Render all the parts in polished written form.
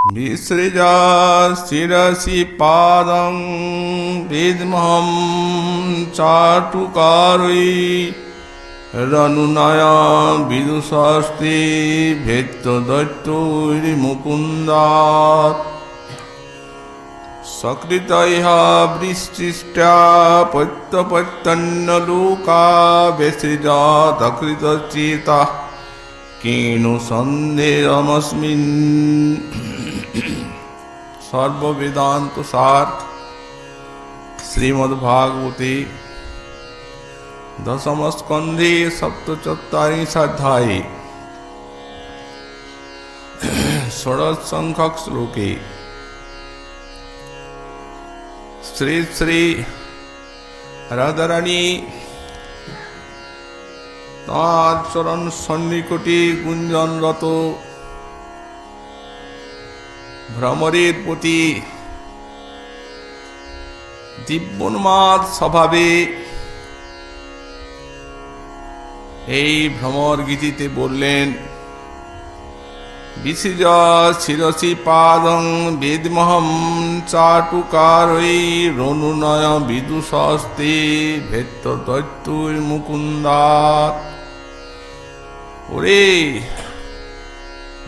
विसृजा शिरसि पादं विद्महं चाटुकारै रनुनया विदुषास्ते भेत्तदैत्यैर्मुकुन्दात् सकृतैः वृष्टिष्टा पत्यपत्यन्नलोका विसृजादकृतचेताः केनु सन्देहमस्मिन्। सर्ववेदांत सार श्रीमद्भागवते दशम स्कंधे सप्तचत्वारिंशाध्याये षोडशसंख्यक श्लोके श्री श्री राधारानी तार चरण सन्निकटे गुंजनरत भ्रमरेर प्रति दिव्योन्माद स्वभावे এই ভ্রমর গীতিতে বললেন, বিসৃজ শিরসি পাদং বেদমহম চাটুকারৈ রনুনয় বিদুষস্তে ভেত্ত দৈত্যৈর মুকুন্দাৎ। ওরে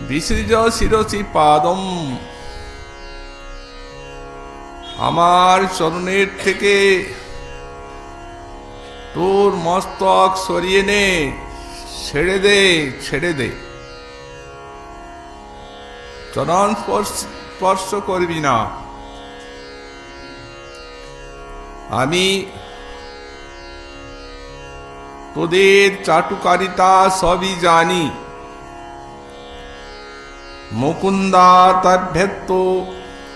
বিসৃজ শিরসি পাদম, আমার চরণের থেকে তোর মস্তক সরিয়ে নে, ছেড়ে দে, ছেড়ে দে। চরণ স্পর্শ করবি না। আমি তোদের চাটুকারিতা সবই জানি। মুকুন্দা তদ্ভেত্ত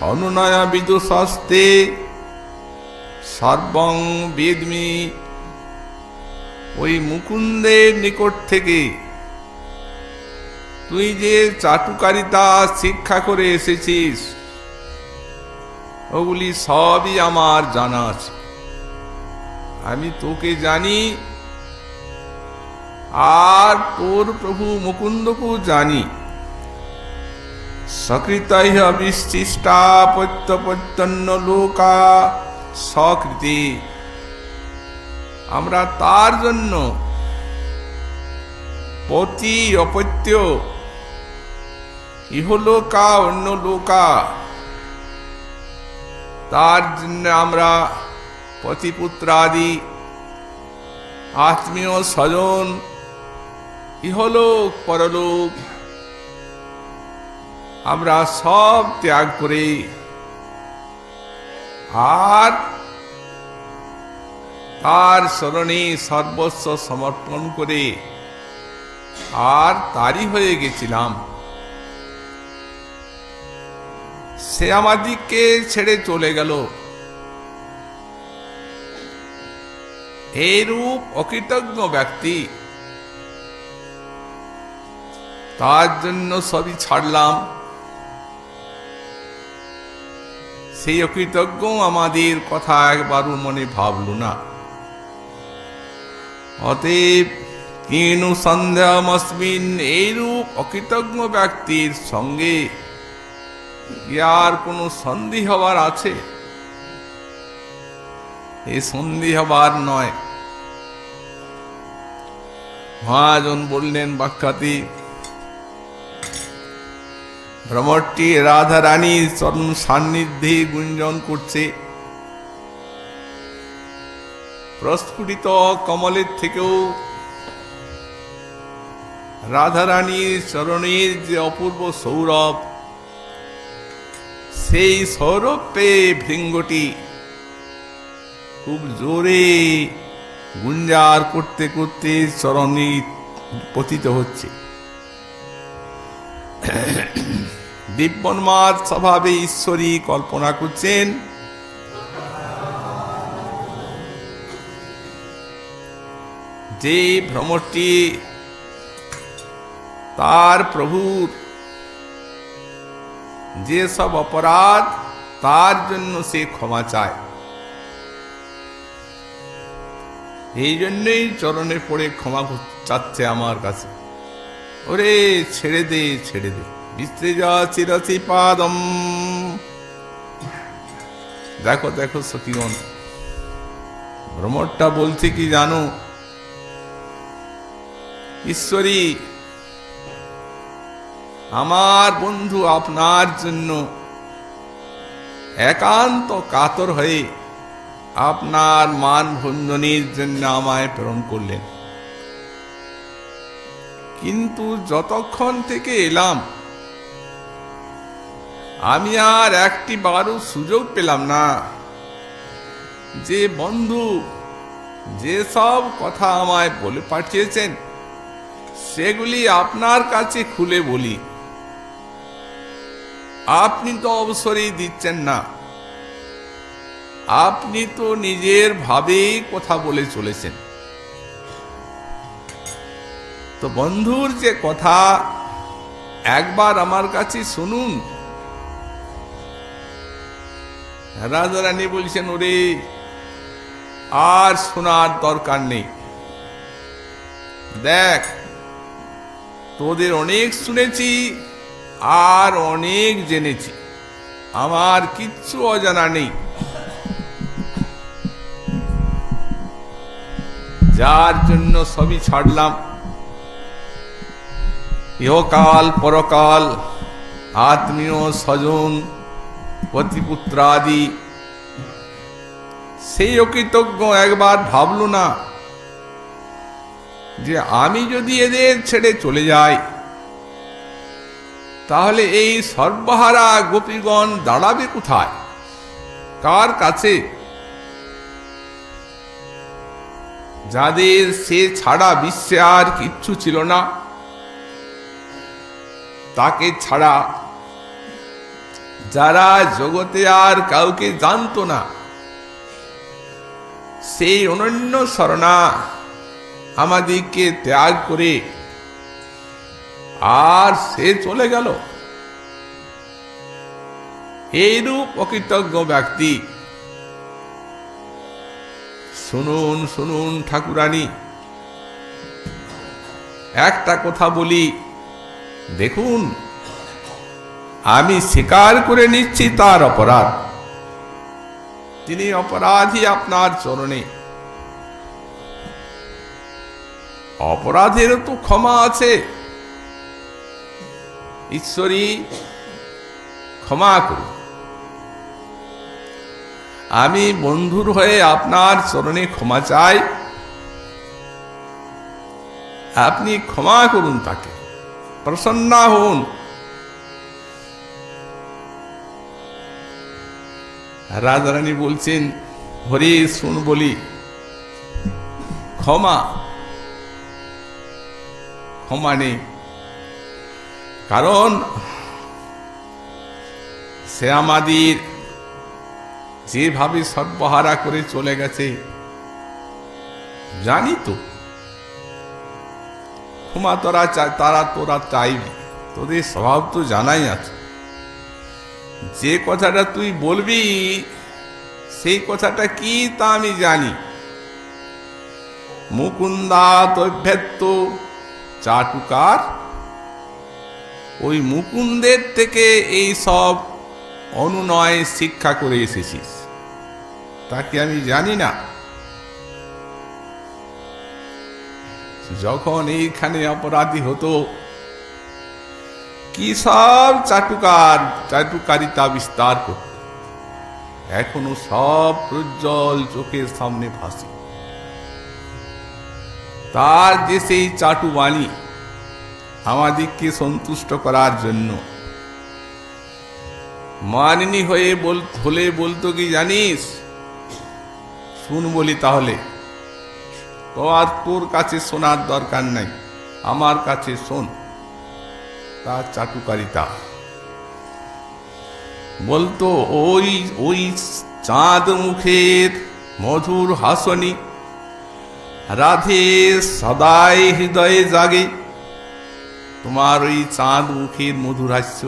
অনুনয় বিদুষস্তে সর্বং বেদমি। ওই মুকুন্দের নিকট থেকে তুই যে চাটুকারিতা শিক্ষা করে এসেছিস, ওগুলি সবই আমার জানা আছে। আমি তোকে জানি, আর তোর প্রভু মুকুন্দকেও জানি। সকৃতৈঃ বিশিষ্টা পত্যপত্যন্ন লোকা সকৃতি। আমরা তার জন্য পতি অপত্য, ইহলোকা অন্য লোকা, তার জন্য আমরা পতিপুত্রাদি আত্মীয় স্বজন ইহলোক পরলোক আমরা সব ত্যাগ করে আর তার শরণে সর্বস্ব সমর্পণ করে আর তারই হয়ে গেছিলাম। সে আমাদিগকে ছেড়ে চলে গেল। এইরূপ অকৃতজ্ঞ ব্যক্তি, তার জন্য সবই ছাড়লাম। সেই অকৃতজ্ঞ আমাদের কথা একবারও মনে ভাবল না। অতএব কেনু সন্দেহমস্মিন, এইরূপ অকৃতজ্ঞ ব্যক্তির সঙ্গে আর কোনো সন্ধি হবার আছে? এই সন্ধি হবার নয়। মহাজন বললেন বাক্যাতি, ভ্রমরটি রাধা রানীর চরণ সান্নিধ্যে গুঞ্জন করছে। প্রস্ফুটিত কমলের থেকেও রাধারানীর চরণের যে অপূর্ব সৌরভ, সেই সৌরভ পেয়ে ভৃঙ্গটি খুব জোরে গুঞ্জার করতে করতে চরণে পতিত হচ্ছে। দিব্যোন্মাদ স্বভাবে ঈশ্বরী কল্পনা করছেন, যে ভ্রমরটি তার প্রভুর যে সব অপরাধ, তার জন্য সে ক্ষমা চায়। এই জন্যই চরণে পড়ে ক্ষমা চাচ্ছে আমার কাছে। ওরে ছেড়ে দে, ছেড়ে দে, বিসৃজ চিরসি পাদম। দেখো দেখো সখীগণ, ভ্রমরটা বলছে কি জানো? ঈশ্বরী, আমার বন্ধু আপনার জন্য একান্ত কাতর হয়ে আপনার মান ভঞ্জনের জন্য আমায় প্রেরণ করলেন, কিন্তু যতক্ষণ থেকে এলাম আমি আর একটি বারও সুযোগ পেলাম না যে বন্ধু যে সব কথা আমায় বলে পাঠিয়েছেন সেগুলি আপনার কাছে খুলে বলি। আপনি তো অবসরই দিচ্ছেন না, আপনি তো নিজের ভাবেই কথা বলে চলেছেন। তো বন্ধুর যে কথা একবার আমার কাছে শুনুন। রাজারানী বলছেন, ওরে আর শোনার দরকার নেই, দেখ তোদের অনেক শুনেছি আর অনেক জেনেছি, আমার কিচ্ছু অজানা নেই। যার জন্য সবই ছাড়লাম, ইহকাল পরকাল, আত্মীয় স্বজন পতিপুত্রাদি, সেই অকৃতজ্ঞ একবার ভাবল না যে আমি যদি এদের ছেড়ে চলে যাই তাহলে এই সর্বহারা গোপীগণ দাঁড়াবে কোথায়, কার কাছে? যাদের সে ছাড়া বিশ্বে আর কিচ্ছু ছিল না, তাকে ছাড়া যারা জগতে আর কাউকে জানতো না, সেই অনন্য শরণা আমাদেরকে ত্যাগ করে আর সে চলে গেল। এইরূপ অকৃতজ্ঞ ব্যক্তি, শুনুন শুনুন ঠাকুরানী, একটা কথা বলি, দেখুন আমি স্বীকার করে নিচ্ছি তার অপরাধ, তিনি অপরাধী আপনার চরণে। অপরাধেরও তো ক্ষমা আছে, ঈশ্বরী ক্ষমা করুন। আমি বন্ধুর হয়ে আপনার চরণে ক্ষমা চাই, আপনি ক্ষমা করুন, তাকে প্রসন্ন হন। রাজারানী বলছেন, হরি শুন বলি, ক্ষমা ক্ষমা নেই, কারণ সে আমাদের যেভাবে সর্বহারা করে চলে গেছে জানি তো। ক্ষমা তোরা চাইবি, তোদের স্বভাব তো জানাই আছে। যে কথাটা তুই বলবি সেই কথাটা কি তা আমি জানি। মুকুন্দা তৈভ্যেত্ত চাটুকার, ওই মুকুন্দের থেকে এই সব অনুনয় শিক্ষা করে এসেছিস, তাকে আমি জানি না। যখন এইখানে অপরাধী হতো কি সব চাটুকারিতা বিস্তার করত, এখনো সব প্রজ্জ্বল চোখের সামনে ভাসে। তার যে সেই চাটু বাণী আমাদেরকে সন্তুষ্ট করার জন্য মানিনী হয়ে হলে বলতো কি জানিস, শুন বলি তাহলে, তো আর তোর কাছে শোনার দরকার নাই, আমার কাছে শোন। তার চাটুকারিতা বলতো, ওই চাঁদ মুখের মধুর হাসনি রাধে সদাই হৃদয়ে জাগে। তোমার ওই চাঁদ মুখের মধুর হাস্য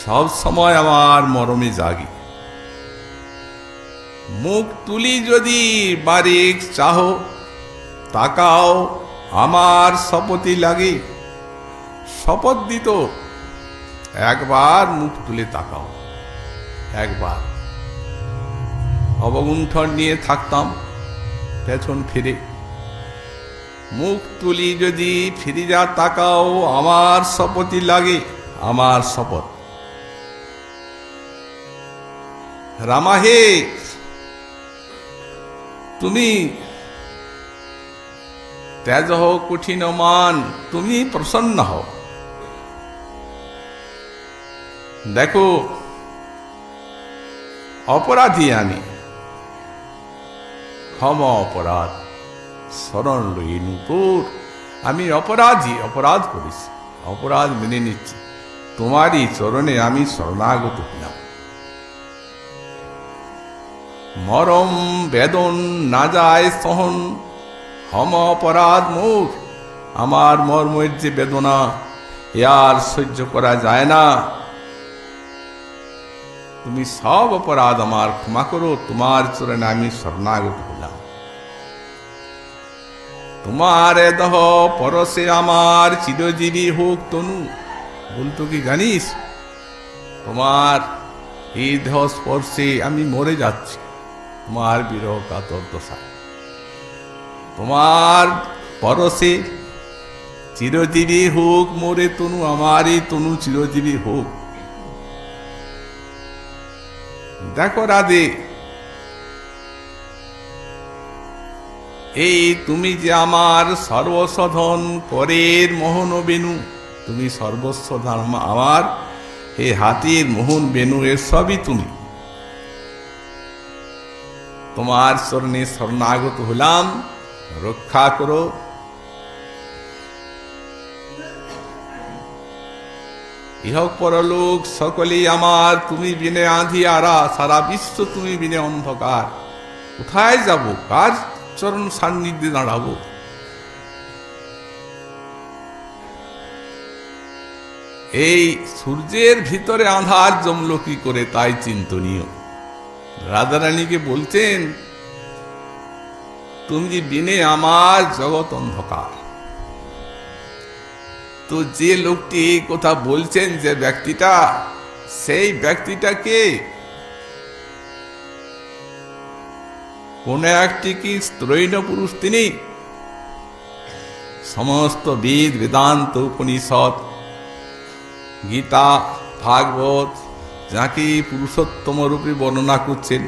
সব সময় আমার মরমে জাগে। মুখ তুলি যদি বারেক চাহো, তাকাও আমার শপথই লাগে। শপথ দিত একবার মুখ তুলে তাকাও, একবার। অবগুণ্ঠন নিয়ে থাকতাম পেছন ফিরে, মুখ তুলি যদি ফিরে যা তাকাও, আমার শপথই লাগে, আমার শপথ। রামাহে, তুমি তেজ হও কঠিন মান, তুমি প্রসন্ন হও। দেখো অপরাধী আমি, ক্ষমা অপরাধ, শরণ লই নূপুর। আমি অপরাধী, অপরাধ করেছি, অপরাধ মেনে নিচ্ছি, তোমারই চরণে আমি শরণাগত হলাম। মরম বেদন না যায় সহন, ক্ষম অপরাধ মোর। আমার মর্মের যে বেদনা, এ আর সহ্য করা যায় না। তুমি সব অপরাধ আমার ক্ষমা করো, তোমার চরণে আমি শরণাগত হলাম। তোমার দেহ পরশে আমার চিরজীবী হোক তনু। বলতো কি জানিস, তোমার এই দেহ স্পর্শে আমি মরে যাচ্ছি, তোমার বিরহ কাতর দশায়। তোমার পরশে চিরজীবী হোক মোরে তনু, আমার এই তনু চিরজীবী হোক। দেখো রাধে, এই তুমি যে আমার সর্বসাধন করের মোহন বেনু, তুমি সর্বস্ব ধর্ম আমার, এই হাতের মোহন বেনু, এর সবই তুমি। তোমার চরণে শরণাগত হলাম, রক্ষা করো। ইহক পরলোক সকলেই আমার, তুমি বিনে আঁধিয়ারা, সারা বিশ্ব তুমি বিনে অন্ধকার। কোথায় যাব, কার চরণ সান্নিধ্যে দাঁড়াবো? এই সূর্যের ভিতরে আঁধার জমল কি করে, তাই চিন্তনীয়। রাধারানীকে বলছেন, তুমি যে বিনে আমার জগৎ অন্ধকার। তো যে লোকটি এই কথা বলছেন, যে ব্যক্তিটা, সেই ব্যক্তিটাকে কোন একটি কি স্ত্রৈণ পুরুষ? তিনি সমস্ত বেদ, বেদান্ত, উপনিষদ, গীতা, ভাগবত যাকে পুরুষোত্তম রূপে বর্ণনা করছেন,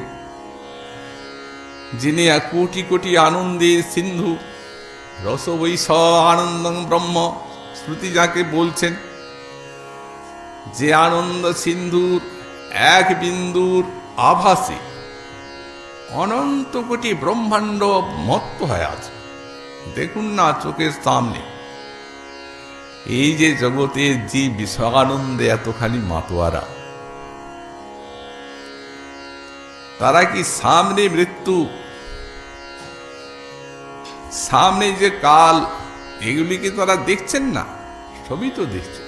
যিনি কোটি কোটি আনন্দের সিন্ধু, রসবৈষ আনন্দং ব্রহ্ম, শ্রুতি যাকে বলছেন, যে আনন্দ সিন্ধুর এক বিন্দুর আভাসে অনন্ত কোটি ব্রহ্মাণ্ড মত্ত হয়ে আছে। দেখুন না চোখের সামনে, এই যে জগতের জীব বিষয়ানন্দে এতখানি মাতোয়ারা, তারা কি সামনে মৃত্যু, সামনে যে কাল, এগুলিকে তারা দেখছেন না? সবই তো দেখছে।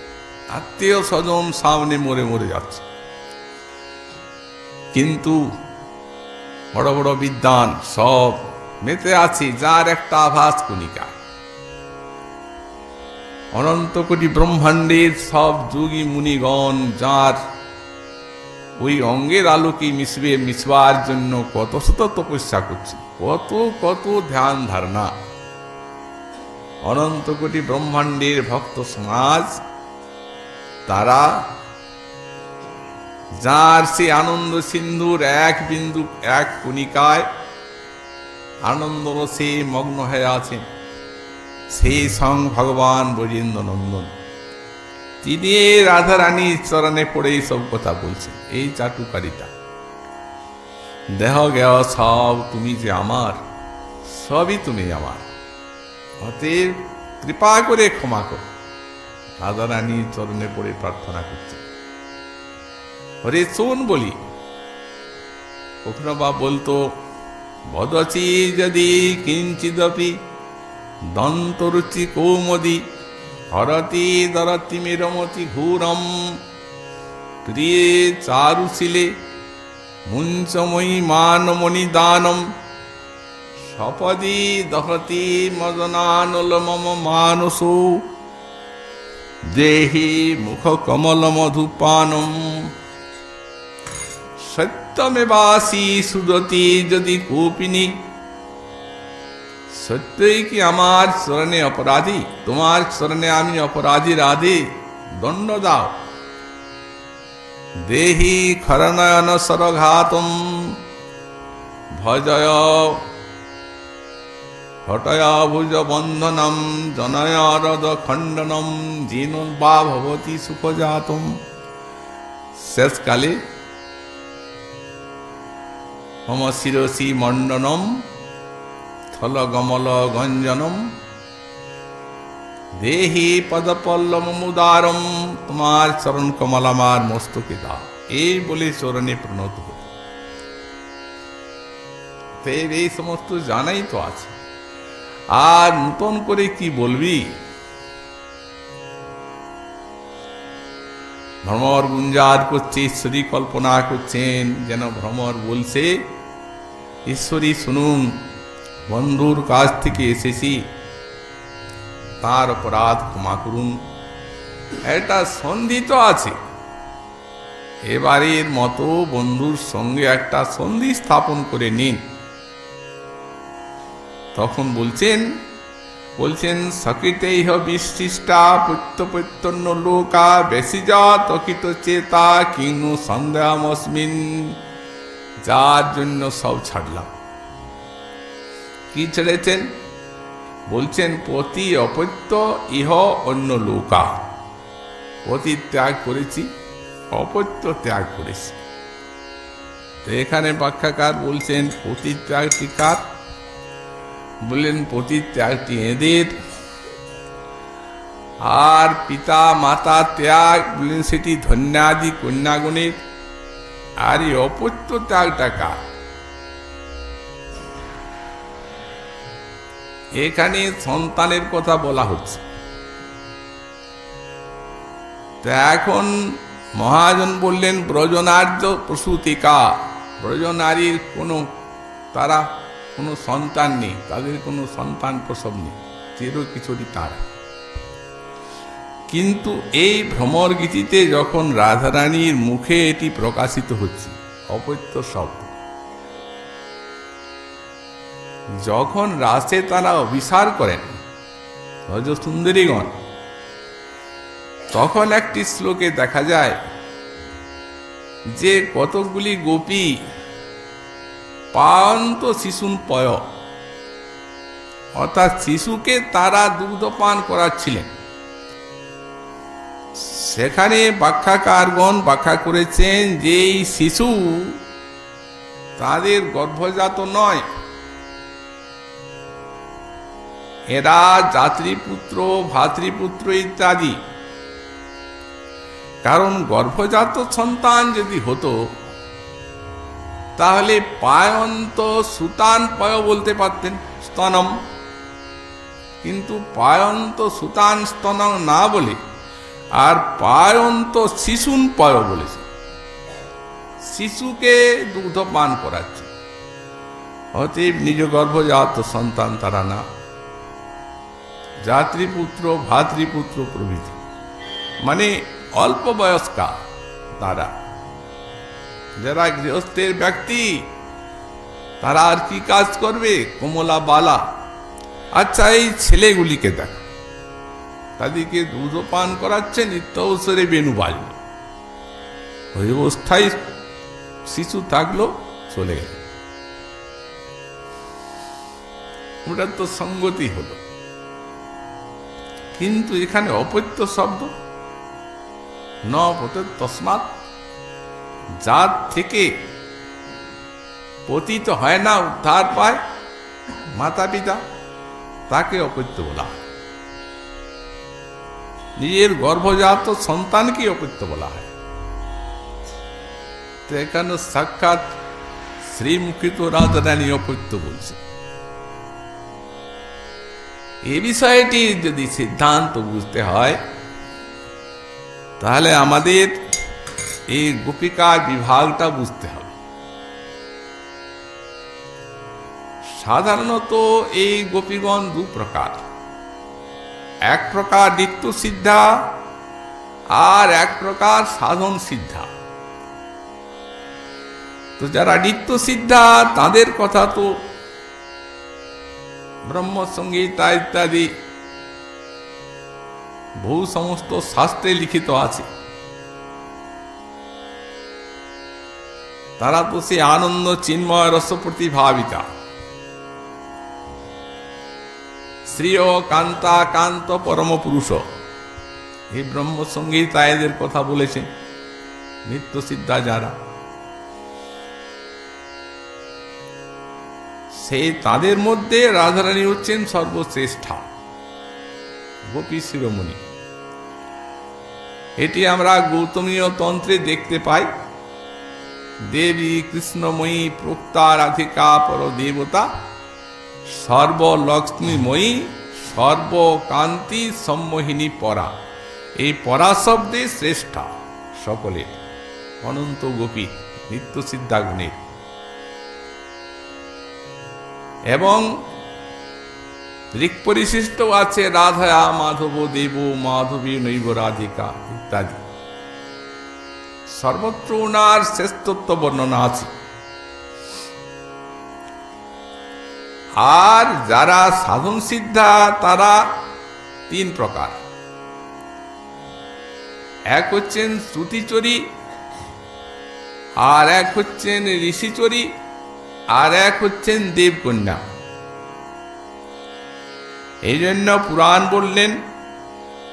আত্মীয় স্বজন সামনে মরে মরে যাচ্ছে, কিন্তু বড় বড় বিদ্বান সব মেতে আছে যার একটা আভাস কণিকা। অনন্ত কোটি ব্রহ্মাণ্ডের সব যোগী মুনিগণ যার ওই অঙ্গের আলোকে মিশবার জন্য কত শত তপস্যা করছে, কত কত ধ্যান ধারণা। অনন্ত কোটি ব্রহ্মাণ্ডের ভক্ত সমাজ, তারা যার সে আনন্দ সিন্ধুর এক বিন্দু, এক কণিকায় আনন্দ রসে মগ্ন হয়ে আছেন, সেই সং ভগবান ব্রজেন্দ্র নন্দন, তিনি রাধারানীর চরণে পড়ে সব কথা বলছেন। এই চাটুকারিতা, দেহ জ্ঞ সব তুমি যে আমার, সবই তুমি আমার, অতএব কৃপা করে ক্ষমা করো। রাধারানীর চরণে পড়ে প্রার্থনা করছে। হরে শোন বলি, কখনো বা বলতো, বদচি যদি কিঞ্চিদপি দন্তরুচি কৌমদি, হরতি দরতি মেরমতি ঘূরম, প্রিয়ে চারুশিলে মুঞ্চময়ী মানমণি দানম, সপদি দহতি মদনানুল মম মানসো। দেহি মুখ কমল মধুপানম সত্যমেবাসি সুদতি যদি কোপিনী। সত্যই কি আমার চরণে অপরাধী? তোমার চরণে আমি অপরাধী রাধে, দণ্ড দাও। দেহি খরনয়ন সরঘাতম ভজয় হটয় ভুজ বন্ধনম জনয় হৃদ খণ্ডনম জীর্ণ বা ভবতি সুখজাতম। শেষকালে মম শিরসি মণ্ডনম থল গমল গঞ্জনম দেহি পদপল্লমুদারম, তোমার চরণ কমল আমার মস্তকে দাও। এই বলে চরণে প্রণত হত। এই সমস্ত জানাই তো আছে, আর নূতন করে কি বলবি? ভ্রমর গুঞ্জার করছে, ঈশ্বরী কল্পনা করছেন, যেন ভ্রমর বলছে, ঈশ্বরী শুনুন, বন্ধুর কাছ থেকে এসেছি, তার অপরাধ ক্ষমা করুন। এটা সন্ধি তো আছে, এবারের মতো বন্ধুর সঙ্গে একটা সন্ধি স্থাপন করে নিন। তখন বলছেন সকিতেইহ বিশিষ্টা প্রত্যপত্যন্ন লোকা বেশিজা তকিত চেতা কিনু সন্দেহমস্মিন। যার জন্য সব ছাড়লাম। কি ছেড়েছেন? বলছেন পতি অপত্য ইহ অন্য লোকা। পতি ত্যাগ করেছি, অপত্য ত্যাগ করেছি। তো এখানে ব্যাখ্যাকার বলছেন পতি ত্যাগটি কার? বললেন পতি ত্যাগটি এদের, আর পিতা মাতা ত্যাগ বললেন সেটি ধন্যাদি কন্যাগণের। আর এই অপত্য ত্যাগটা কার? এখানে সন্তানের কথা বলা হচ্ছে। তা এখন মহাজন বললেন ব্রজনার্য প্রসূতিকা, ব্রজনারীর তারা কোনো সন্তান নেই, তাদের কোনো সন্তান প্রসব নেই, চিরকিশোরী তারা। কিন্তু এই ভ্রমর গীতিতে যখন রাধারানীর মুখে এটি প্রকাশিত হচ্ছে, অপত্য শব্দ, যখন রাসে তারা অভিসার করেন ব্রজসুন্দরীগণ, তখন একটি শ্লোকে দেখা যায় যে কতকগুলি গোপী পায়ন্ত শিশুন পয়, অর্থাৎ শিশুকে তারা দুগ্ধপান করাচ্ছিলেন। সেখানে ব্যাখ্যাকারগণ ব্যাখ্যা করেছেন যে এই শিশু তাদের গর্ভজাত নয়, এরা জাতৃপুত্র, ভাতৃপুত্র ইত্যাদি। কারণ গর্ভজাত সন্তান যদি হতো তাহলে পায়ন্ত সুতান পয় বলতে পারতেন, স্তনম। কিন্তু পায়ন্ত সুতান স্তনম না বলে আর পায়ন্ত শিশুন পয় বলেছে, শিশুকে দুগ্ধ পান করাচ্ছে। অতএব নিজ গর্ভজাত সন্তান তারা না, জাতৃপুত্র, ভাতৃপুত্র প্রভৃতি, মানে অল্প বয়স্কা তারা, যারা গৃহস্থের ব্যক্তি, তারা আর কি কাজ করবে? কমলা বালা। আচ্ছা, এই ছেলেগুলিকে দেখ, তাদেরকে দুধ পান করাচ্ছে, নিত্য অবসরে বেণু বাজল, ওই অবস্থায় শিশু থাকলো, চলে গেল। ওটা তো সঙ্গতি হলো। কিন্তু এখানে অপত্য শব্দ, ন তসমাৎ, যার থেকে পতিত হয় না, উদ্ধার পায় মাতা পিতা, তাকে অপত্য বলা হয়। নিজের গর্ভজাত সন্তানকে অপত্য বলা হয়। তো এখানে সাক্ষাৎ শ্রীমুখিত রাধারানী অপত্য বলছে। এই বিষয়টি যদি সিদ্ধান্ত বুঝতে হয়, তাহলে আমাদের এই গোপিকার বিভাগটা বুঝতে হবে। সাধারণত এই গোপীগণ দু প্রকার। এক প্রকার নিত্য সিদ্ধা, আর এক প্রকার সাধন সিদ্ধা। তো যারা নিত্য সিদ্ধা তাদের কথা তো ব্রহ্মসংহিতা ইত্যাদি বহু সমস্ত শাস্ত্রে লিখিত আছে। তারা তো সে আনন্দ চিন্ময় রস প্রতিভাবিতা, শ্রীয় কান্তা কান্ত পরম পুরুষ, এই ব্রহ্মসংহিতা এদের কথা বলেছেন নিত্য সিদ্ধা যারা। সেই তাদের মধ্যে রাধারানী হচ্ছেন সর্বশ্রেষ্ঠা, গোপী শিরোমণি। এটি আমরা গৌতমীয় তন্ত্রে দেখতে পাই। দেবী কৃষ্ণময়ী প্রোক্তা রাধিকা পর দেবতা সর্বলক্ষ্মীময়ী সর্বকান্তি সম্মোহিনী পরা। এই পরা শব্দে শ্রেষ্ঠা সকলের, অনন্ত গোপী নিত্য সিদ্ধাগুণের। এবং ঋক্পরিশিষ্ট আছে রাধা মাধব দেব মাধবী নৈব রাধিকা ইত্যাদি। সর্বত্র ওনার শ্রেষ্ঠত্ব বর্ণনা আছে। আর যারা সাধন সিদ্ধা তারা তিন প্রকার। এক হচ্ছেন শ্রুতিচরী, আর এক হচ্ছেন ঋষিচরী, আর এক হচ্ছেন দেবকন্যা। এই জন্য পুরাণ বললেন,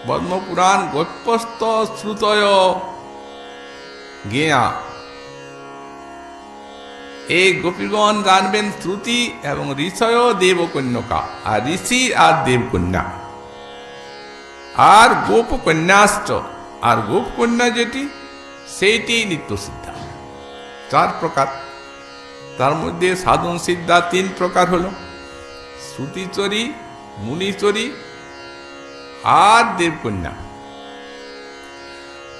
পদ্মপুরাণ গপ্যস্ত শ্রুতয় জ্ঞেয়া। এই গোপীগণ জানবেন শ্রুতি এবং ঋষয় দেবকন্যকা, আর ঋষি আর দেবকন্যা, আর গোপকন্যাশ্চ, আর গোপকন্যা যেটি সেইটি নিত্য সিদ্ধা। চার প্রকার। তার মধ্যে সাধন সিদ্ধা তিন প্রকার হল শ্রুতিচরী, মুনিচরী আর দেবকন্যা।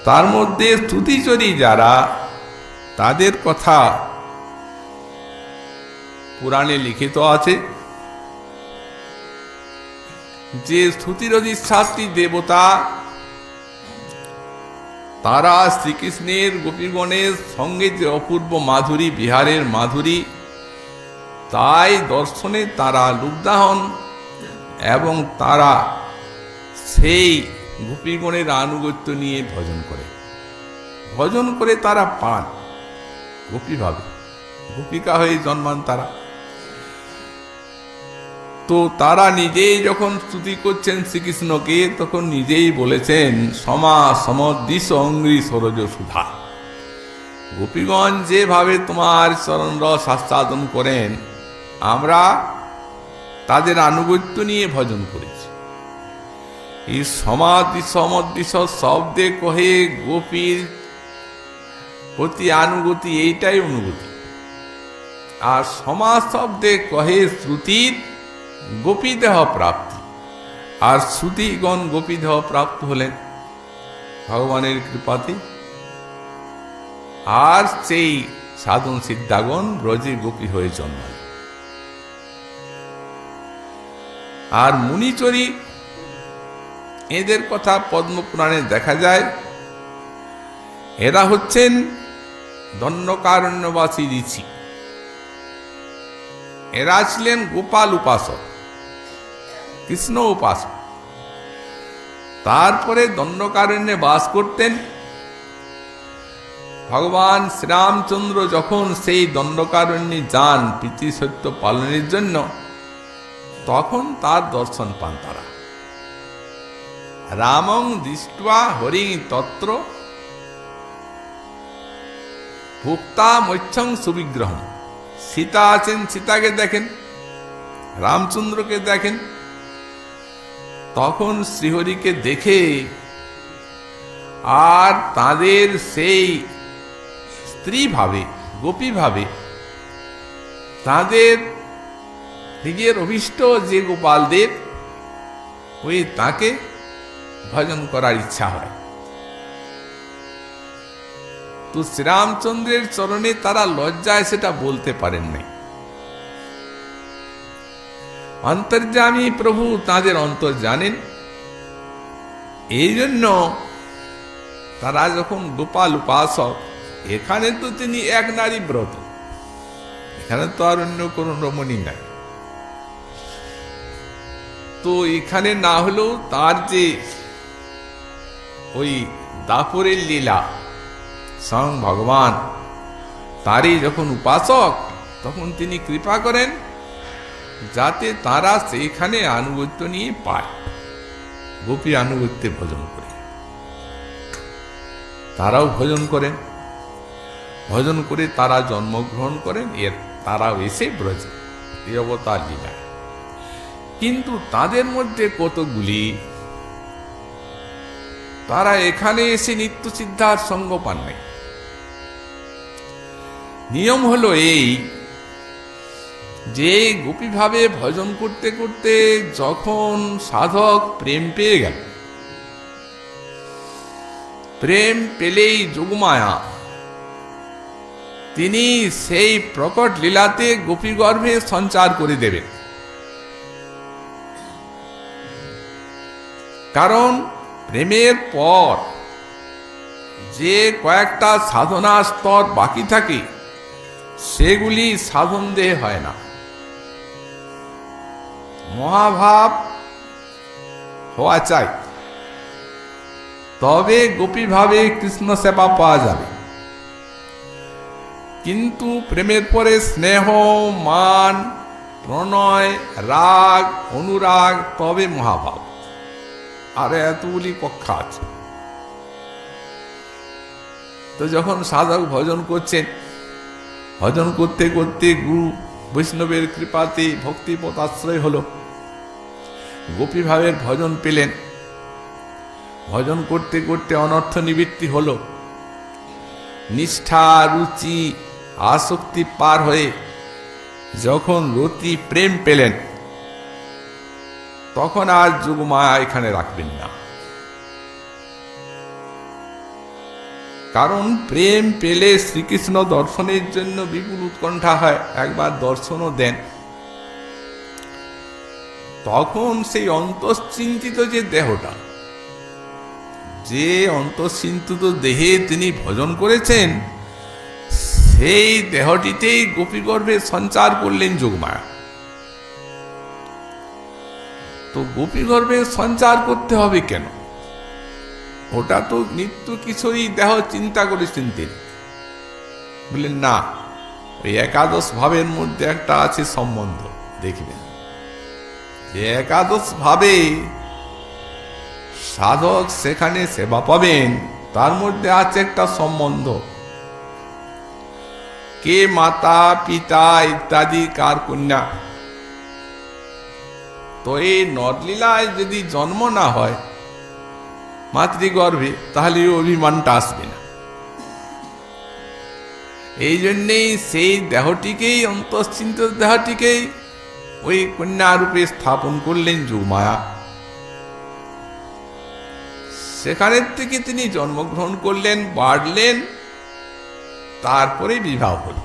তার মধ্যে শ্রুতিচরী যারা, তাদের কথা পুরাণে লিখিত আছে যে শ্রুতির অধিষ্ঠাত্রী দেবতা তারা শ্রীকৃষ্ণের গোপীগণের সঙ্গে যে অপূর্ব মাধুরী, বিহারের মাধুরী, তাই দর্শনে তারা লুব্ধ হন এবং তারা সেই গোপীগণের আনুগত্য নিয়ে ভজন করে। ভজন করে তারা পান গোপী ভাবে, গোপিকা হয়ে জন্মান তারা। তো তারা নিজেই যখন স্তুতি করছেন শ্রীকৃষ্ণকে, তখন নিজেই বলেছেন সমা সমদিশ অঙ্গি সরজ সুধা। গোপীগণ যেভাবে তোমার চরণ রস আস্বাদন করেন, আমরা তাদের আনুগত্য নিয়ে ভজন করেছি। এই সমাধি সমদিশ শব্দে কহে গোপীর প্রতি আনুগতি, এইটাই অনুগতি। আর সমাজ শব্দে কহে শ্রুতির গোপীদেহ প্রাপ্তি। আর শ্রুতিগণ গোপীদেহ প্রাপ্ত হলেন ভগবানের কৃপাতে। আর সেই সাধন সিদ্ধাগণ ব্রজে গোপী হয়ে জন্মালেন। আর মুনিচরী এদের কথা পদ্মপুরাণে দেখা যায়। এরা হচ্ছেন দণ্ডকারণ্যবাসী ঋষি। এরা ছিলেন গোপাল উপাসক, কৃষ্ণ উপাসক। তারপরে দণ্ডকারণ্যে বাস করতেন। ভগবান শ্রীরামচন্দ্র যখন সেই দণ্ডকারণ্যে যান পিতৃ সত্য পালনের জন্য, তখন তার দর্শন পান তারা। রামং দৃष्ट्वा হরিং তত্র ভুক্তা মৈচ্ছং সুবিগ্রহম। সীতা আছেন, সীতাকে দেখেন, রামচন্দ্রকে দেখেন। তখন শ্রীহরিকে দেখে আর তাদের সেই স্ত্রী ভাবে, গোপী ভাবে, তাদের নিজের অভিষ্ট যে গোপালদেব, ওই তাকে ভজন করার ইচ্ছা হয়। তো শ্রীরামচন্দ্রের চরণে তারা লজ্জায় সেটা বলতে পারেন নাই। অন্তর্যামী প্রভু তাদের অন্তর জানেন। এই জন্য তারা যখন গোপাল উপাসক, এখানে তো তিনি এক নারী ব্রত, এখানে তো আর অন্য কোন রমণী নাই। তো এখানে না হলেও তার যে ওই দাপরের লীলা, স্বয়ং ভগবান তারই যখন উপাসক, তখন তিনি কৃপা করেন যাতে তারা সেইখানে আনুগত্য নিয়ে পায়। গোপী আনুগত্যে ভজন করে, তারাও ভজন করেন, ভজন করে তারা জন্মগ্রহণ করেন, এর তারাও এসে ব্রজে এই অবতার লীলায়। কিন্তু তাদের মধ্যে কতগুলি তারা এখানে এসে নিত্য সিদ্ধার সঙ্গ পান নাই। নিয়ম হলো এই যে গোপীভাবে ভজন করতে করতে যখন সাধক প্রেম পেয়ে গেল, প্রেম পেলেই যোগমায়া তিনি সেই প্রকট লীলাতে গোপী গর্ভে সঞ্চার করে দেবেন। কারণ প্রেমের পর যে কয়েকটা সাধনা স্তর বাকি থাকে সেগুলি সাধন দেহে হয় না। মহাভাব হওয়া চাই, তবে গোপীভাবে কৃষ্ণ সেবা পাওয়া যাবে। কিন্তু প্রেমের পরে স্নেহ, মান, প্রণয়, রাগ, অনুরাগ, তবে মহাভাব। আর এতগুলি কক্ষা আছে। তো যখন সাধক ভজন করছেন, ভজন করতে করতে গুরু বৈষ্ণবের কৃপাতে ভক্তিপথ আশ্রয় হলো, গোপীভাবের ভজন পেলেন, ভজন করতে করতে অনর্থ নিবৃত্তি হলো, নিষ্ঠা, রুচি, আসক্তি পার হয়ে যখন রতি প্রেম পেলেন, তখন আর যোগমায়া এখানে রাখবেন না। কারণ প্রেম পেলে শ্রীকৃষ্ণ দর্শনের জন্য বিপুল উৎকণ্ঠা হয়, একবার দর্শনও দেন। তখন সেই অন্তশ্চিন্তিত যে দেহটা, যে অন্তশ্চিন্তিত দেহে তিনি ভজন করেছেন, সেই দেহটিতেই গোপীগর্ভে সঞ্চার করলেন যোগমায়া। তো গোপীগর্ভে সঞ্চার করতে হবে কেন? ওটা তো নিত্য কিশোরী দেহ চিন্তা করেছেন তিনি। বললেন না, ওই একাদশ ভাবের মধ্যে একটা আছে সম্বন্ধ, দেখবেন যে একাদশ ভাবে সাধক সেখানে সেবা পাবেন, তার মধ্যে আছে একটা সম্বন্ধ। কে মাতা, পিতা ইত্যাদি, কার কন্যা। তো এই নরলীলায় যদি জন্ম না হয় মাতৃগর্ভে, তাহলে অভিমানটা আসবে না। এই জন্যেই সেই দেহটিকেই, অন্তশ্চিন্তিত দেহটিকেই ওই কন্যা রূপে স্থাপন করলেন যোগমায়া। সেখানের থেকে তিনি জন্মগ্রহণ করলেন, বাড়লেন, তারপরে বিবাহ হল।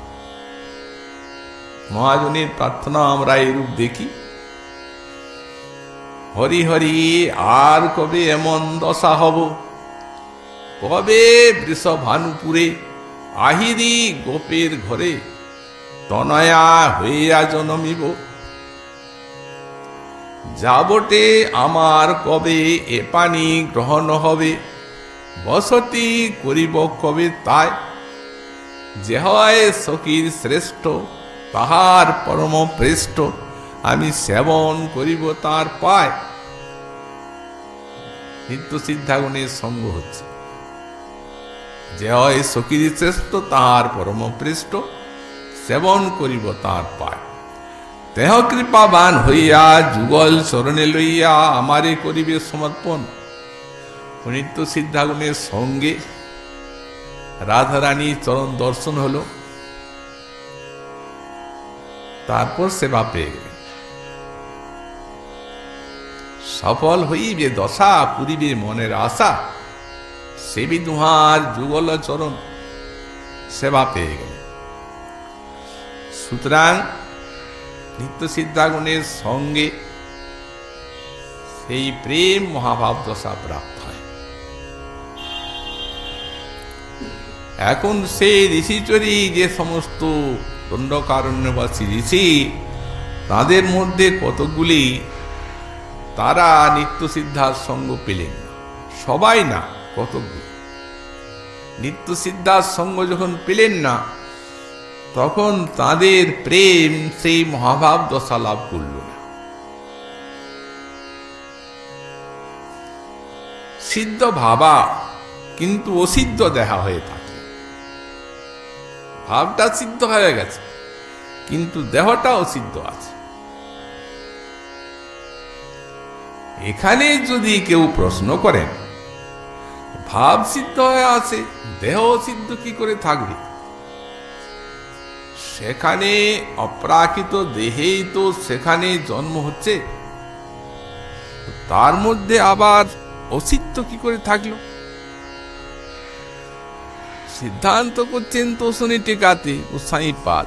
মহাজনের প্রার্থনা আমরা এরূপ দেখি, হরি হরি আর কবে এমন দশা হব, কবে বৃষভানুপুরে আহিরি গোপের ঘরে তনয়া হইয়া জনমিব, যাবটে আমার কবে এ পানি গ্রহণ হবে, বসতি করিব কবে তাই, যে হয় সখীর শ্রেষ্ঠ তাহার পরম প্রেষ্ঠ, আমি সেবন করিব তার পায়। নিত্য সিদ্ধাগুণের সঙ্গ হচ্ছে, যে হয় সখীর শ্রেষ্ঠ তাহার পরম প্রেষ্ঠ, সেবন করিব তার পায়। দেহ কৃপাবান হইয়া যুগল চরণে লইয়া আমারে করিবে সমর্পণ। নিত্য সিদ্ধাগুণের সঙ্গে রাধারানী চরণ দর্শন হলো, তারপর সেবা পেয়ে গেলেন। সফল হইবে দশা, পুরিবে মনের আশা, সেবি দুহার যুগল চরণ, সেবা পেয়ে গেলেন। সুতরাং নিত্য সিদ্ধাগুণের সঙ্গে সেই প্রেম মহাভাব দশা প্রাপ্ত হয়। এখন সেই ঋষিচরী যে সমস্ত দণ্ডকারণ্যবাসী ঋষি, তাদের মধ্যে কতগুলি তারা নিত্য সিদ্ধার সঙ্গ পেলেন না, সবাই না, কতগুলি নিত্য সিদ্ধার সঙ্গ যখন পেলেন না, তখন তাদের প্রেম সেই মহাভাব দশা লাভ করল না। সিদ্ধ ভাবা কিন্তু অসিদ্ধ দেখা হয়ে থাকে, ভাবটা সিদ্ধ হয়ে গেছে কিন্তু দেহটা অসিদ্ধ আছে। এখানে যদি কেউ প্রশ্ন করেন ভাব সিদ্ধ হয়ে আছে, দেহ সিদ্ধ কি করে থাকবে? সেখানে অপ্রাকৃত দেহেই তো সেখানে জন্ম হচ্ছে, তার মধ্যে আবার অসিদ্ধ কি করে থাকলো? সিদ্ধান্ত করছেন তোষণী টিকাতে গোসাইপাদ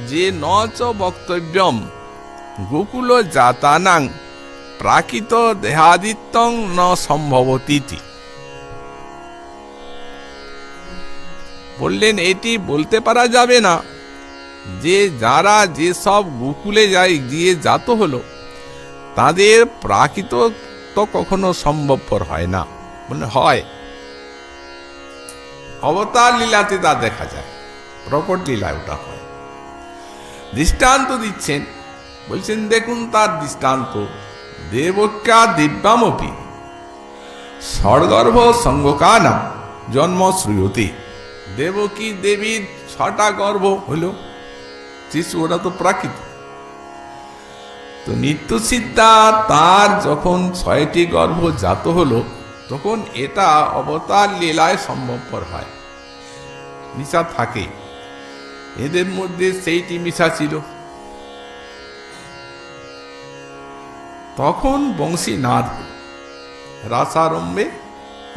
যে নচ বক্তব্যম গোকুল জাতানাং প্রাকৃত দেহাদিত্যং ন সম্ভবতীতি। বললেন এটি বলতে পারা যাবে না যে যারা যেসব গোকুলে গিয়ে জাত হলো তাদের প্রাকৃত তো কখনো সম্ভবপর হয় না। মানে হয়, অবতার লীলাতে তা দেখা যায়, প্রকট লীলায় ওটা হয়। দৃষ্টান্ত দিচ্ছেন, বলছেন দেখুন তার দৃষ্টান্ত, দেবক্যা দিব্যামপি ষড়গর্ভ সঙ্গকানাম জন্ম শ্রুয়তি। দেবকী দেবীর 6টা গর্ভ হলো শিশু, ওটা তো প্রাকৃত। তো নিত্য সিদ্ধা তার যখন 6টি গর্ভ জাত হলো তখন এটা অবতার লীলায় সম্ভবপর হয়, মিশা থাকে, এদের মধ্যে সেইটি মিশা ছিল। তখন বংশীনাদ রাসারম্ভে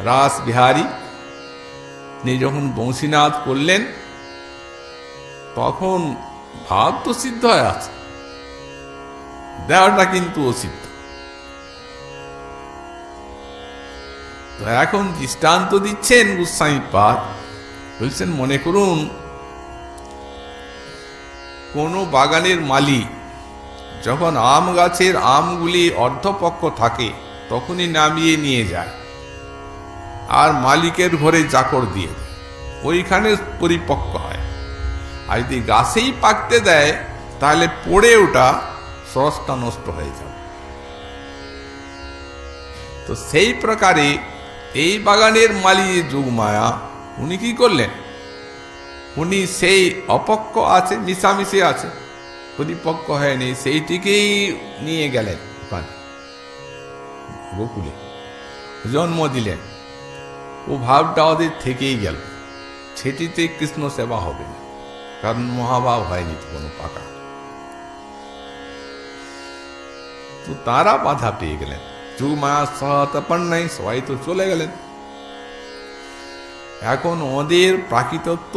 রাস বিহারী যখন বংশীনাদ করলেন তখন ভাব তো সিদ্ধ হয়ে আছে, দেহটা কিন্তু অসিদ্ধ। তো এখন দৃষ্টান্ত দিচ্ছেন গোস্বামীপাদ, বলছেন মনে করুন কোন বাগানের মালি যখন আম গাছের আমগুলি অর্ধপক্ক থাকে তখনই নামিয়ে নিয়ে যায় আর মালিকের ঘরে চাকর দিয়ে দেয়, ওইখানে পরিপক্ক হয়। আর যদি গাছেই পাকতে দেয় তাহলে পড়ে ওটা রসটা নষ্ট হয়ে যাবে। তো সেই প্রকারে এই বাগানের মালি যোগমায়া উনি কি করলেন, উনি সেই অপক্ক আছে, মিশামিশি আছে, পরিপক্ক হয়নি, সেইটিকেই নিয়ে গেলেন ওখানে গোকুলে, জন্ম দিলেন। ও ভাবটা ওদের থেকেই গেল, সেটিতে কৃষ্ণ সেবা হবে না, কারণ মহাভাব হয়নি তো কোনো পাকা। তো তারা বাধা পেয়ে গেলেন, যোগমায়া সহতাপন নাই, সবাই তো চলে গেলেন। এখন ওদের প্রাকৃতত্ব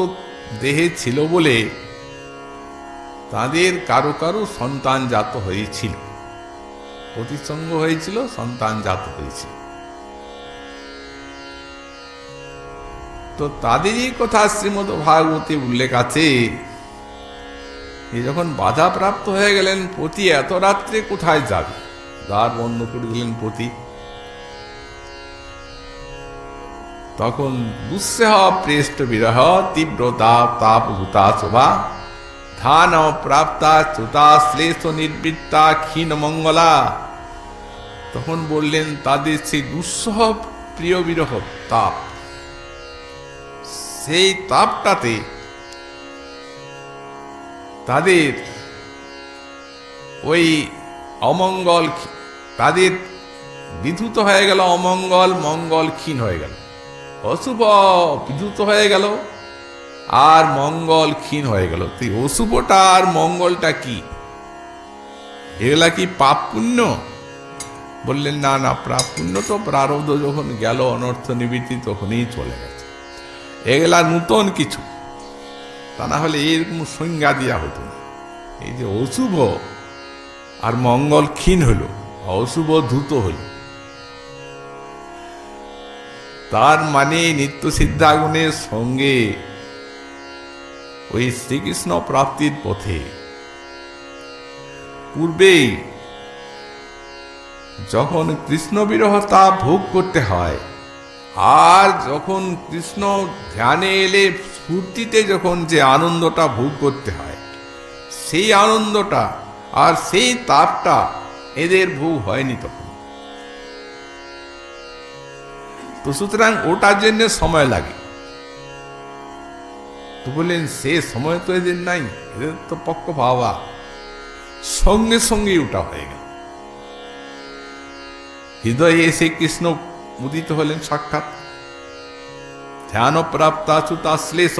দেহে ছিল বলে তাদের কারো কারো সন্তান জাত হয়েছিল, প্রতিসঙ্গ হয়েছিল, সন্তান জাত হয়েছিল। তো তাদেরই কথা শ্রীমদ্ ভাগবতে উল্লেখ আছে, যখন বাধা প্রাপ্ত হয়ে গেলেন পতি এত রাত্রে কোথায় যাবে, দ্বার বন্ধ করে দিলেন পতি। তখন দুঃসহ প্রেষ্ট বিরহ তীব্র তাপ ভূতা শোভা ধান প্রাপ্তা চ্যুতা শ্লেষ নির্বৃত্তা ক্ষীণ মঙ্গলা। তখন বললেন তাদের সেই দুঃসহ প্রিয় বিরহ তাপ, সেই তাপটাতে তাদের ওই অমঙ্গল, তাদের বিধূত হয়ে গেল অমঙ্গল, মঙ্গল ক্ষীণ হয়ে গেল, অশুভ বিধূত হয়ে গেল আর মঙ্গল ক্ষীণ হয়ে গেল। তুই অশুভটা আর মঙ্গলটা কি, এগুলা কি পাপ পুণ্য? বললেন না না, পাপ পুণ্য তো প্রারব্ধ যখন গেল অনর্থ নিবৃত্তি তখনই চলে গেছে, এগুলা নূতন কিছু, তা না হলে এরকম সংজ্ঞা দেওয়া হতো না। এই যে অশুভ আর মঙ্গল ক্ষীণ হলো, অশুভ ধূত হলো, তার মানে নিত্য সিদ্ধাগুণের সঙ্গে ওই শ্রীকৃষ্ণ প্রাপ্তির পথে পূর্বেই যখন কৃষ্ণ বিরহতা ভোগ করতে হয়, আর যখন কৃষ্ণ ধ্যানে এলে স্ফূর্তিতে যখন যে আনন্দটা ভোগ করতে হয়, সেই আনন্দটা আর সেই তাপটা এদের ভোগ হয়নি তখন। তো সুতরাং ওটার জন্য সময় লাগে। তো বললেন সে সময় তো এদের নাই, এদের তো পক্ষ ভাবা সঙ্গে সঙ্গে ওটা হয়ে গেল। হৃদয়ে এসে কৃষ্ণ উদিত হলেন সাক্ষাৎ। ধ্যান প্রাপ্তাচ্যুতাশ্লেষ,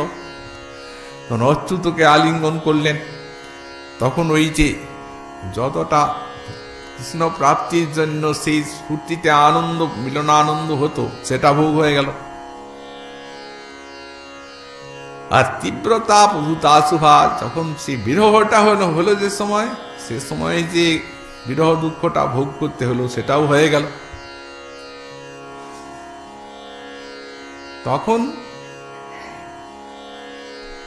তখন অচ্যুতকে আলিঙ্গন করলেন। তখন ওই যে যতটা কৃষ্ণ প্রাপ্তির জন্য সেই স্ফূর্তিতে আনন্দ, মিলনানন্দ হতো, সেটা ভোগ হয়ে গেল। আর তীব্রতা প্রভূতাশুভা, যখন সেই বিরহটা হলো যে সময়, সে সময় যে বিরহ দুঃখটা ভোগ করতে হলো, সেটাও হয়ে গেল। তখন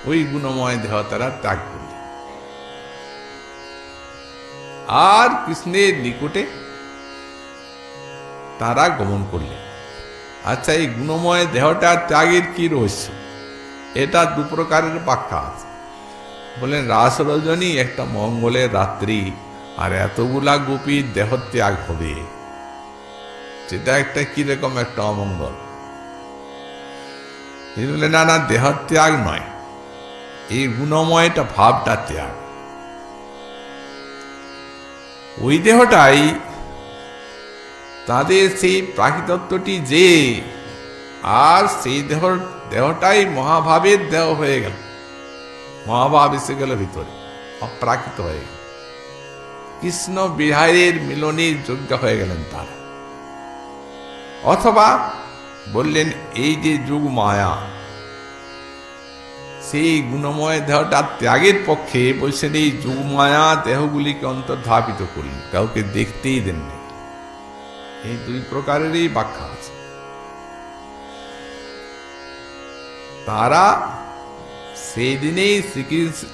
ওই গুণময় দেহ তারা ত্যাগ করল, আর কৃষ্ণের নিকটে তারা গমন করলেন। আচ্ছা, এই গুণময় দেহটার ত্যাগের কি রহস্য? এটা দু প্রকারের ব্যাখ্যা আছে। বলেন রাস রজনী, একটা মঙ্গলের রাত্রি, আর এতগুলা গোপীর দেহ ত্যাগ হবে, সেটা একটা কিরকম একটা অমঙ্গল। বলে না না, দেহ ত্যাগ নয়, এই গুণময়টা ভাবটা ত্যাগ। ওই দেহটাই তাদের সেই প্রাকৃতত্বটি যে, আর সেই দেহটাই মহাভাবের দেহ হয়ে গেল, মহাভাব এসে গেল ভিতরে, অপ্রাকৃত হয়ে গেল, কৃষ্ণ বিহারের মিলনের যোগ্য হয়ে গেলেন তারা। অথবা বললেন এই যে যুগ মায়া, সেই গুণময় দেহটা ত্যাগের পক্ষে বলছেন এই যুগ মায়া দেহগুলিকে অন্তর্ধাপিত করলেন, কাউকে দেখতেই দেন না। এই দুই প্রকারেরই ব্যাখ্যা আছে। তারা সেই দিনেই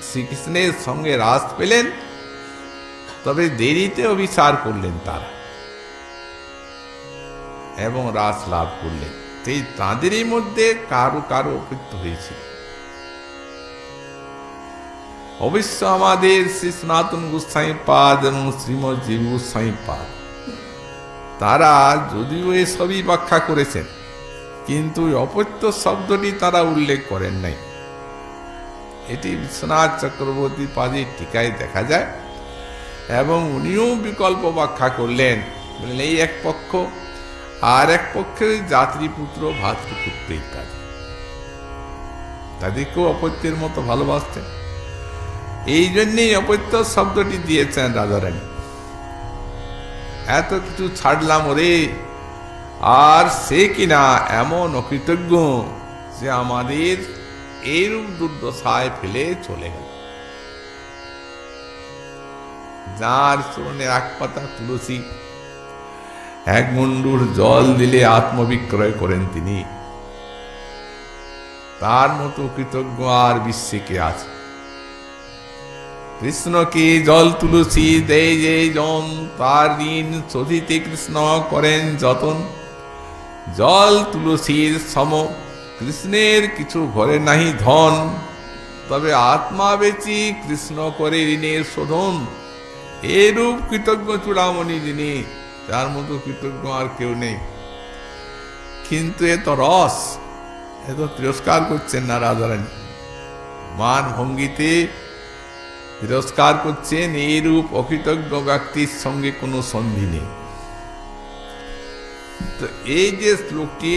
শ্রীকৃষ্ণের সঙ্গে রাস পেলেন, তবে দেরিতে অভিসার করলেন তারা এবং রাস লাভ করলেন। সেই তাঁদেরই মধ্যে কারো কারো অপৃত্য হয়েছিল। অবশ্য আমাদের শ্রী সনাতন গোস্বামী পাদ এবং শ্রীমৎ জীব গোস্বামী পাদ, তারা যদিও এসবই ব্যাখ্যা করেছেন, কিন্তু অপত্য শব্দটি তারা উল্লেখ করেন নাই। এটি বিশ্বনাথ চক্রবর্তী পাদের টিকায় দেখা যায়, এবং উনিও বিকল্প ব্যাখ্যা করলেন। বললেন এই এক পক্ষ, আর এক পক্ষে যাত্রীপুত্র, ভাতৃপুত্র ইত্যাদি, তাদেরকেও অপত্যের মতো ভালোবাসতেন। এই জন্যেই অপত্য শব্দটি দিয়েছেন রাধারানী। এত কিছু ছাড়লাম ওরে, আর সে কিনা এমন অকৃতজ্ঞ যে আমাদের এইরূপ দুর্দশায় ফেলে চলে গেল। যার চরণে এক পাতা তুলসী, এক মুন্ডুর জল দিলে আত্মবিক্রয় করেন তিনি, তার মতো কৃতজ্ঞ আর বিশ্বে কে আছে? কৃষ্ণকে জল তুলসী দেয় যে জন, তার ঋণ শোধিতে কৃষ্ণ করেন যতন। জল তুলসীর সম, কৃষ্ণের কিছু ঘরে নাহি ধন, তবে আত্মা বেচি কৃষ্ণ করে ঋণের শোধন। এরূপ কৃতজ্ঞ চূড়ামণি যিনি, তার মতো কৃতজ্ঞ আর কেউ নেই। কিন্তু এত রস, এত তিরস্কার করছেন না রাধারানী, মান ভঙ্গিতে তিরস্কার করছেন। এইরূপ অকৃতজ্ঞ ব্যক্তির সঙ্গে কোনো সন্ধি নেই। তো এই যে শ্লোকটি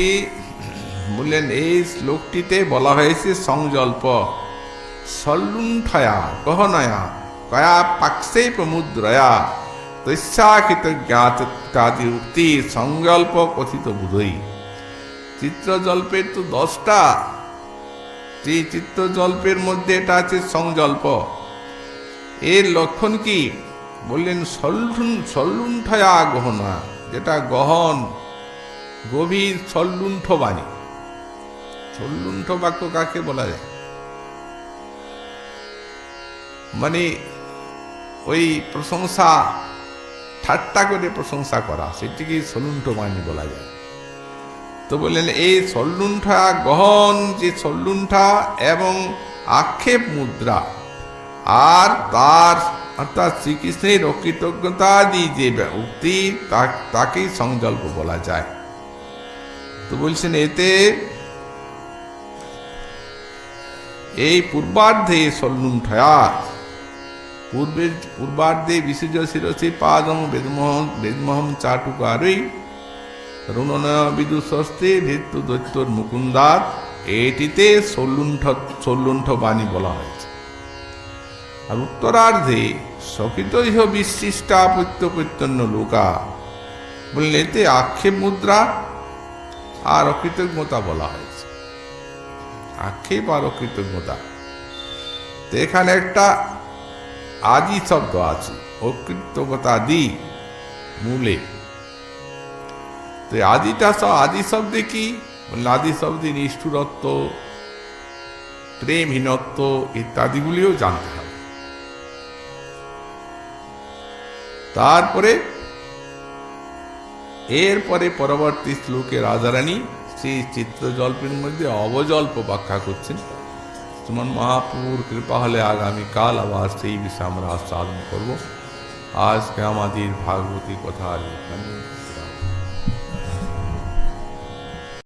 বললেন, এই শ্লোকটিতে বলা হয়েছে সংজল্প সল্লুণ্ঠয়া গহনয়া কয়া পাক্ষে প্রমুদ্রয়া তস্যাকৃত জ্ঞাতি উক্তি সংজল্প কথিত বুধই। চিত্রজল্পের তো 10টা, সেই চিত্রজল্পের মধ্যে এটা আছে সংজল্প। এর লক্ষণ কি? বললেন সল্লুণ্ঠয়া গহনা, যেটা গহন গভীর ছল্লুণ্ঠ বাণী। ছল্লুণ্ঠ বাক্য কাকে বলা যায়? মানে ওই প্রশংসা, ঠাট্টা করে প্রশংসা করা, সেটিকে ছল্লুণ্ঠ বাণী বলা যায়। তো বললেন এই ছল্লুণ্ঠা গহন, যে ছল্লুণ্ঠা এবং আক্ষেপ মুদ্রা, আর তার অর্থাৎ শ্রীকৃষ্ণের অকৃতজ্ঞতাদি যে উক্তি, তাকেই সংজল্প বলা যায়। তো বলছেন এতে এই পূর্বার্ধে ছল্লুণ্ঠয়া, পূর্বার্ধে বিশেষ শিরসি পাদম বেদমোহম চাটুকারই রুণনয় বিদুষস্তে ভিত্তু দৈত্যর মুকুন্দাত, এটিতে ছল্লুণ্ঠ বাণী বলা হয়েছে। আর উত্তরার্ধে সকৃত ইহ বিশিষ্টা প্রত্যন্য লোকা, বললেন এতে আক্ষেপ মুদ্রা আর অকৃতজ্ঞতা বলা হয়েছে। আক্ষেপ আর অকৃতজ্ঞতা, তো এখানে একটা আদি শব্দ আছে, অকৃতজ্ঞতা দি মূলে। তো আদি শব্দে কি? আদি শব্দে নিষ্ঠুরত্ব, প্রেমহীনত্ব ইত্যাদিগুলিও জানতে হবে। তারপরে এরপরে পরবর্তী শ্লোকে রাজারানী সেই চিত্রজল্পের মধ্যে অবজল্প ব্যাখ্যা করছেন। তোমার মহাপ্রভুর কৃপা হলে আগামীকাল আবার সেই বিষয়ে আমরা আস্বাদন করব। আজকে আমাদের ভাগবতী কথা এখানে